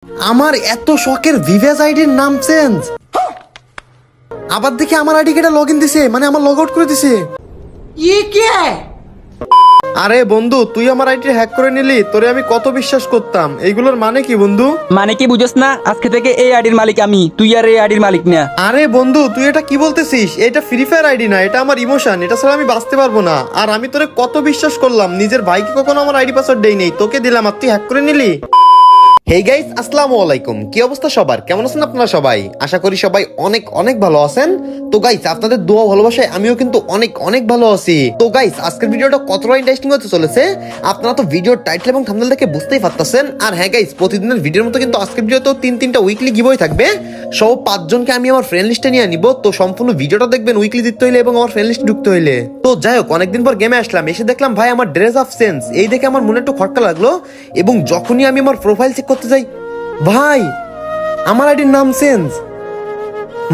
আমার এত শখের ভিভেজ আইডির নাম চেঞ্জ, আবার দেখি আমার আইডি কেটে লগ ইন দিছে, মানে আমার লগ আউট করে দিছে। আরে বন্ধু, তুই আমার আইডি হ্যাক করে নিলি, তোরে আমি কত বিশ্বাস করতাম। এইগুলোর মানে কি বন্ধু? মানে কি বুঝোস না? আজকে থেকে এই আইডির মালিক আমি, তুই আর এই আইডির মালিক না। আরে বন্ধু, তুই এটা কি বলতেছিস? এটা ফ্রি ফায়ার আইডি না, এটা আমার ইমোশন, এটা ছাড়া আমি বাঁচতে পারবো না। আর আমি তোরে কত বিশ্বাস করলাম, নিজের ভাইকে কখনো আমার আইডি পাসওয়ার্ড দেই নেই, তোকে দিলাম আর তুই হ্যাক করে নিলি। হেই গাইস, আসসালামু আলাইকুম। কি অবস্থা সবার? কেমন আছেন আপনারা সবাই? আশা করি সবাই অনেক অনেক ভালো আছেন। তো গাইস, আপনাদের দোয়া ভালোবাসায় আমিও কিন্তু অনেক অনেক ভালো আছি। তো গাইস, আজকের ভিডিওটা কতটা ইন্টারেস্টিং হতে চলেছে আপনারা তো ভিডিওর টাইটেল এবং থাম্বনেল দেখে বুঝতেই পারতেছেন। আর হ্যাঁ গাইস, প্রতিদিনের ভিডিওর মতো কিন্তু আজকের ভিডিওতেও তিনটা উইকলি গিভওয়ে থাকবে। সব 5 জনকে আমি আমার ফ্রেন্ড লিস্টে নিয়ে নিব। তো সম্পূর্ণ ভিডিওটা দেখবেন উইকলি জিততে হইলে এবং আমার ফ্রেন্ড লিস্টে ঢুকতে হইলে। তো যাই হোক, অনেকদিন পর গেমে আসলাম, এসে দেখলাম ভাই আমার ড্রেস অফ সেন্স, এই দেখে আমার মনে একটু খটকা লাগলো। এবং যখনই আমি আমার প্রোফাইল চেক করতে যাই, ভাই আমার আইডির নাম চেঞ্জ।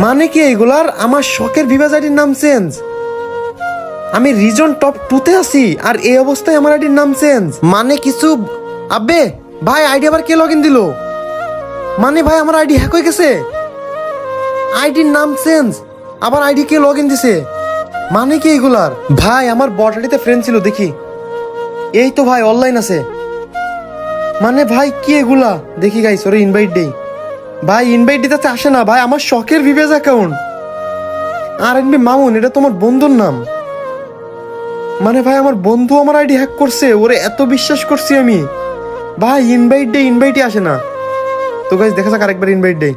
মানে কি এইগুলার? আমার শখের ভিভেজ আইডির নাম চেঞ্জ, আমি রিজন টপ 2 তে আছি, আর এই অবস্থায় আমার আইডির নাম চেঞ্জ। মানে কিছু আবে ভাই, আইডি আবার কে লগ ইন দিল? মানে ভাই আমার আইডি হ্যাক হয়ে গেছে, আইডির নাম চেঞ্জ, আবার আইডি কে লগ ইন দিছে? মানে কি এগুলার? ভাই আমার বট আইডিতে ফ্রেন্ড ছিল, দেখি এই তো ভাই অনলাইন আছে। মানে ভাই কি এগুলা? দেখি গাইস, ওরে ইনভাইট দেই। ভাই ইনভাইট দিতে আসে না ভাই, আমার শখের ভিভেজ অ্যাকাউন্ট আর এমনি মামুন, এটা তোমার বন্ধুর নাম। মানে ভাই আমার বন্ধু আমার আইডি হ্যাক করছে, ওরে এত বিশ্বাস করছি আমি। ভাই ইনভাইট দে, ইনভাইটই আসে না। তো গাইস দেখা যাক আরেকবার ইনভাইট দেই।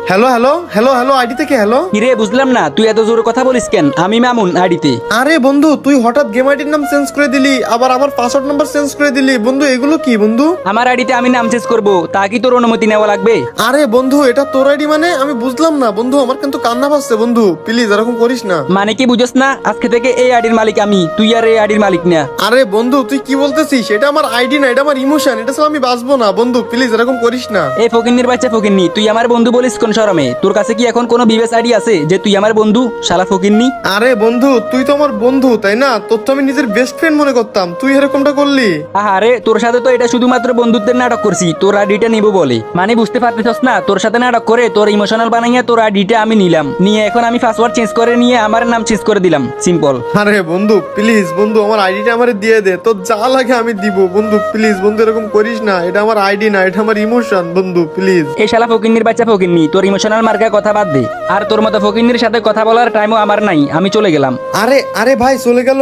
Hello hello hello hello, ID থেকে হ্যালো। কিরে বুঝলাম না, তুই এত জোরে কথা বলিস কেন? আমি মামুন আইডিতে। আরে বন্ধু, তুই হঠাৎ গেম আইডির নাম চেঞ্জ করে দিলি, আবার আমার পাসওয়ার্ড নাম্বার চেঞ্জ করে দিলি। বন্ধু এগুলো কি বন্ধু? আমার আইডিতে আমি নাম চেঞ্জ করবো, তা কি তোর অনুমতি নেওয়া লাগবে? আরে বন্ধু, এটা তোর আইডি মানে? আমি বুঝলাম না বন্ধু, আমার কিন্তু কান্না পাচ্ছে বন্ধু, প্লিজ এরকম করিস না। মানে কি বুঝোস না? আজকে থেকে এই আইডির মালিক আমি, তুই আর এই আইডির মালিক না। আরে বন্ধু, তুই কি বলতেছিস? এটা আমার আইডি না, এটা আমার ইমোশন, এটা ছাড়া আমি বাঁচবো না বন্ধু, প্লিজ এরকম করিস না। এই ফকিন্নির বাচ্চা ফকিন্নি, তুই আমার বন্ধু বলিস কোন শরমে? তোর কাছে কি এখন কোনো বিবেস আইডি আছে যে তুই আমার বন্ধু? শালা ফকিন্নি। আরে বন্ধু, তুই তো আমার বন্ধু তাই না? তোর তো আমি নিজের বেস্ট ফ্রেন্ড মনে করতাম, তুই এরকমটা করলি? আরে তোর সাথে তো এটা শুধুমাত্র বন্ধুত্বের নাটক করছি, তোর আইডিটা নিবো বলে। মানে বুঝতে পারতেছস না? তোর সাথে নাটক করে তোর ইমোশনাল বানাইয়া তোর আইডিটা আমি নিলাম, নিয়ে এখন আমি পাসওয়ার্ড চেঞ্জ করে নিয়ে আমার নাম চেঞ্জ করে দিলাম, সিম্পল। আরে বন্ধু প্লিজ বন্ধু, আমার আইডিটা আমারে দিয়ে দে, তোর যা লাগে আমি দিব বন্ধু, প্লিজ বন্ধু এরকম করিস না। এটা আমার আইডি না, এটা আমার ইমোশন বন্ধু, প্লিজ। এই শালা ফকিন্নির বাচ্চা ফকিন্নি, তোর ইমোশনাল মার্কা কথা বাদ দে। আর তোর মতো ফকিন্নির সাথে কথা বলার টাইমও আমার নাই, আমি চলে গেলাম। আরে আরে ভাই চলে গেল,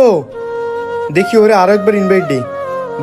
দেখি ওরে আরো একবার ইনভাইট দিই।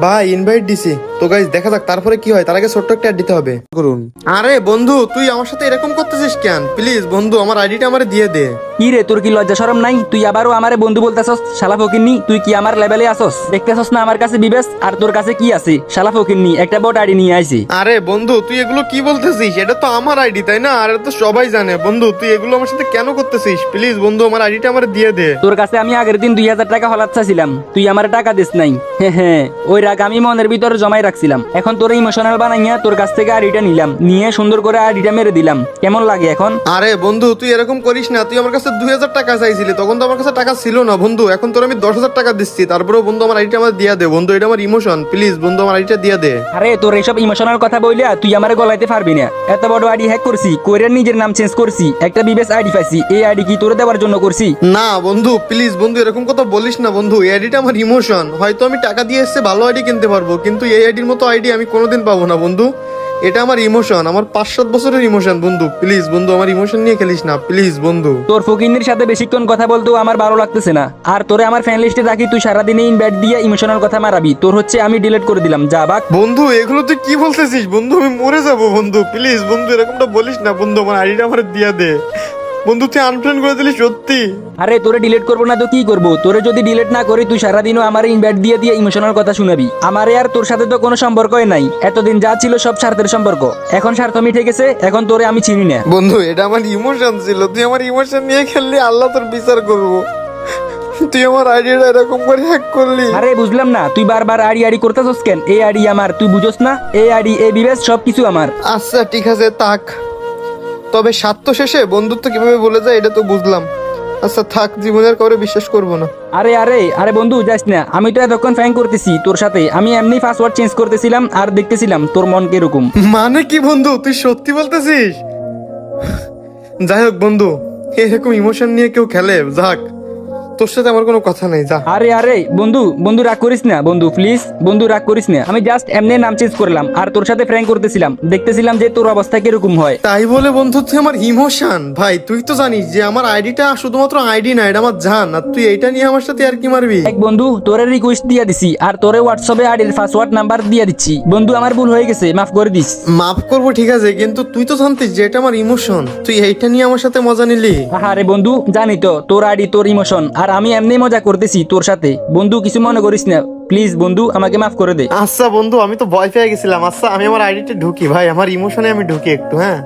ভাই ইনভাইট দিছি তো গাইস, দেখা যাক তারপরে কি হয়। তার আগে ছোট্ট একটা অ্যাড দিতে হবে করুন। আরে বন্ধু, তুই আমার সাথে এরকম করতেছিস কেন? প্লিজ বন্ধু আমার আইডিটা আমারে দিয়ে দে। কি রে, তোর কি লজ্জা শরম নাই? তুই আবারও আমারে বন্ধু বলতেছস? শালা ফকিন্নি, তুই কি আমার লেভেলে আসস? দেখতেছস না আমার কাছে বিবেস, আর তোর কাছে কি আছে? শালা ফকিন্নি, একটা বট আইডি নিয়ে আইছি। আরে বন্ধু, তুই এগুলো কি বলতেছিস? এটা তো আমার আইডি তাই না? আর এটা তো সবাই জানে। বন্ধু তুই এগুলো আমার সাথে কেন করতেছিস? প্লিজ বন্ধু আমার আইডিটা আমারে দিয়ে দে। তোর কাছে আমি আগের দিন 2000 টাকা হলাত চাইছিলাম, তুই আমার টাকা দিস নাই। হ্যাঁ, ওই রাগ আমি মনের ভিতরে জমাই রাখছিলাম। এখন তোর ইমোশনাল বানাইয়া তোর কাছ থেকে আইডিটা নিলাম, নিয়ে সুন্দর করে আইডিটা মেরে দিলাম। কেমন লাগে এখন? আরে বন্ধু তুই এরকম করিস না, তুই আমার কাছে 2000 টাকা চাইছিলি, তখন তো আমার কাছে টাকা ছিল না বন্ধু। এখন তোর আমি 10,000 টাকা দিচ্ছি, তারপরেও বন্ধু আমার আইডিটা আমার দিয়ে দে বন্ধু, এটা আমার ইমোশন, প্লিজ বন্ধু আমার আইডিটা দিয়ে দে। আরে তোর এইসব ইমোশনাল কথা বইলা তুই আমারে গলাইতে পারবি না। এত বড় আইডি হ্যাক করছি, কইরা নিজের নাম চেঞ্জ করছি, একটা বিবেস আইডি পাইছি। এই আইডি কি তোরে দেওয়ার জন্য করছি? না বন্ধু প্লিজ বন্ধু এরকম কথা বলিস না বন্ধু, এই আইডিটা আমার ইমোশন। হয়তো আমি টাকা দিয়ে এসে ভালো আইডি কিনতে পারবো, কিন্তু এই আইডির মতো আইডি আমি কোনোদিন পাবো না বন্ধু। এটা আমার ইমোশন, আমার 5-7 বছরের ইমোশন বন্ধু, প্লিজ বন্ধু আমার ইমোশন নিয়ে খেলিস না প্লিজ বন্ধু। তোর ফকিন্নির সাথে বেশিক্ষণ কথা বলতেও আমার ভালো লাগতেছে না। আর তোরে আমার ফ্যান লিস্টে রাখি, তুই সারাদিনে ইনভাইট দিয়ে ইমোশনাল কথা মারাবি। তোর হচ্ছে আমি ডিলিট করে দিলাম, যা বাক। বন্ধু এগুলো তুই কি বলতেছিস বন্ধু? আমি মরে যাবো বন্ধু, প্লিজ বন্ধু এরকমটা বলিস না বন্ধু, আমার আইডিটা আমার দিয়ে দে বন্ধু। তুই আনফ্রেন্ড করে দিলি সত্যি? আরে তোরে ডিলিট করবো না তো কি করবো? তোরে যদি ডিলিট না করি, তুই সারাদিনও আমার ইনভাইট দিয়ে দিয়ে ইমোশনাল কথা শুনাবি। আমারে আর তোর সাথে তো কোনো সম্পর্কই নাই। এতদিন যা ছিল সব স্বার্থের সম্পর্ক, এখন স্বার্থ মিটে গেছে। এখন তোরে আমি চিনি না বন্ধু, এটা আমার ইমোশন ছিল, তুই আমার ইমোশন নিয়ে খেললি, আল্লাহ তোর বিচার করবো। তুই আমার আইডিটা এরকম করে হ্যাক করলি। আরে বুঝলাম না, তুই বারবার আড়ি আড়ি করতেছস কেন? এই আড়ি আমার, তুই বুঝোস না? এই আড়ি, এই বিবেশ, সবকিছু আমার। আচ্ছা ঠিক আছে থাক, তবে স্বার্থ শেষে বন্ধুত্ব কিভাবে বলে যায় এটা তো বুঝলাম। আচ্ছা থাক, জীবনে আর কাউরে বিশ্বাস করবো না। আরে আরে আরে বন্ধু যাস না, আমি তো এতক্ষণ ফ্যাং করতেছি তোর সাথে, আমি এমনি পাসওয়ার্ড চেঞ্জ করতেছিলাম আর দেখতেছিলাম তোর মন কিরকম। মানে কি বন্ধু, তুই সত্যি বলতেছিস? যাই হোক বন্ধু, এরকম ইমোশন নিয়ে কেউ খেলে? যাক, তোর সাথে আমার কোনো কথা নেই, যা। আরে আরে বন্ধু বন্ধু রাগ করিস না বন্ধু, প্লিজ বন্ধু রাগ করিস না, আমি জাস্ট এমনি নাম চেঞ্জ করলাম আর তোর সাথে ফ্র্যাঙ্ক করতেছিলাম, দেখতেছিলাম যে তোর অবস্থা কিরকম হয়। তাই বলে বন্ধু তুই আমার ইমোশন? ভাই তুই তো জানিস যে আমার আইডিটা শুধুমাত্র আইডি না, এটা আমার জান, আর তুই এইটা নিয়ে আমার সাথে আর কি মারবি? এক বন্ধু তোরে রিকোয়েস্ট দিয়ে দিছি আর তোরে হোয়াটসঅ্যাপে আইডির পাসওয়ার্ড নাম্বার দিয়ে দিচ্ছি, বন্ধু আমার ভুল হয়ে গেছে, মাফ করে দিস। মাফ করবো ঠিক আছে, কিন্তু তুই তো জানতিস যে এটা আমার ইমোশন, তুই এইটা নিয়ে আমার সাথে মজা নিলি। আরে বন্ধু জানি তো তোর আইডি তোর ইমোশন, আর আমি এমনি মজা করতেছি তোর সাথে, বন্ধু কিছু মনে করিস না প্লিজ বন্ধু, আমাকে মাফ করে দে। আচ্ছা বন্ধু, আমি তো ভয় পেয়ে গেছিলাম। আচ্ছা আমি আমার আইডিতে ঢুকি ভাই, আমার ইমোশনে আমি ঢুকি একটু। হ্যাঁ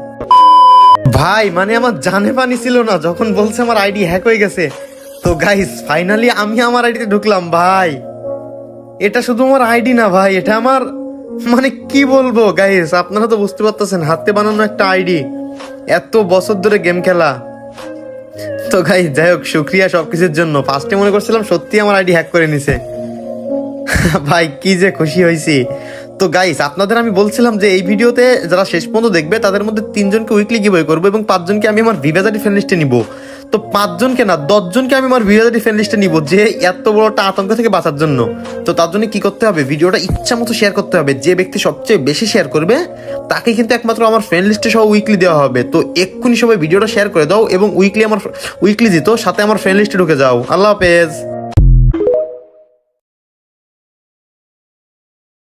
ভাই, মানে আমার জানে পানি ছিল না যখন বলছে আমার আইডি হ্যাক হয়ে গেছে। তো গাইস ফাইনালি আমি আমার আইডিতে ঢুকলাম ভাই। এটা শুধু আমার আইডি না ভাই, এটা আমার মানে কি বলবো গাইস, আপনারা তো বুঝতে পারতেছেন, হাতে বানানো একটা আইডি, এত বছর ধরে গেম খেলা। তো গাইস যাই হোক, শুক্রিয়া সবকিছুর জন্য। ফার্স্টে মনে করছিলাম সত্যি আমার আইডি হ্যাক করে নিছে। ভাই কি যে খুশি হয়েছি। তো গাইস আপনাদের আমি বলছিলাম যে এই ভিডিওতে যারা শেষ পর্যন্ত দেখবে তাদের মধ্যে 3 জনকে উইকলি গিভওয়ে করবো এবং 5 জনকে আমি আমার ভিভাজারি ফ্রেন্ড লিস্টে নিব। তো 5 জনকে না, 10 জনকে আমি আমার ভিভাজারি ফ্রেন্ড লিস্টে নিব, যে এত বড় একটা আতঙ্ক থেকে বাঁচার জন্য। তো তার জন্য কি করতে হবে, ভিডিওটা ইচ্ছা মতো শেয়ার করতে হবে। যে ব্যক্তি সবচেয়ে বেশি শেয়ার করবে তাকে কিন্তু একমাত্র আমার ফ্রেন্ড লিস্টে সহ উইকলি দেওয়া হবে। তো এক্ষুনি সবাই ভিডিওটা শেয়ার করে দাও এবং উইকলি দিত সাথে আমার ফ্রেন্ড লিস্টে ঢুকে যাও। আল্লাহ হাফেজ।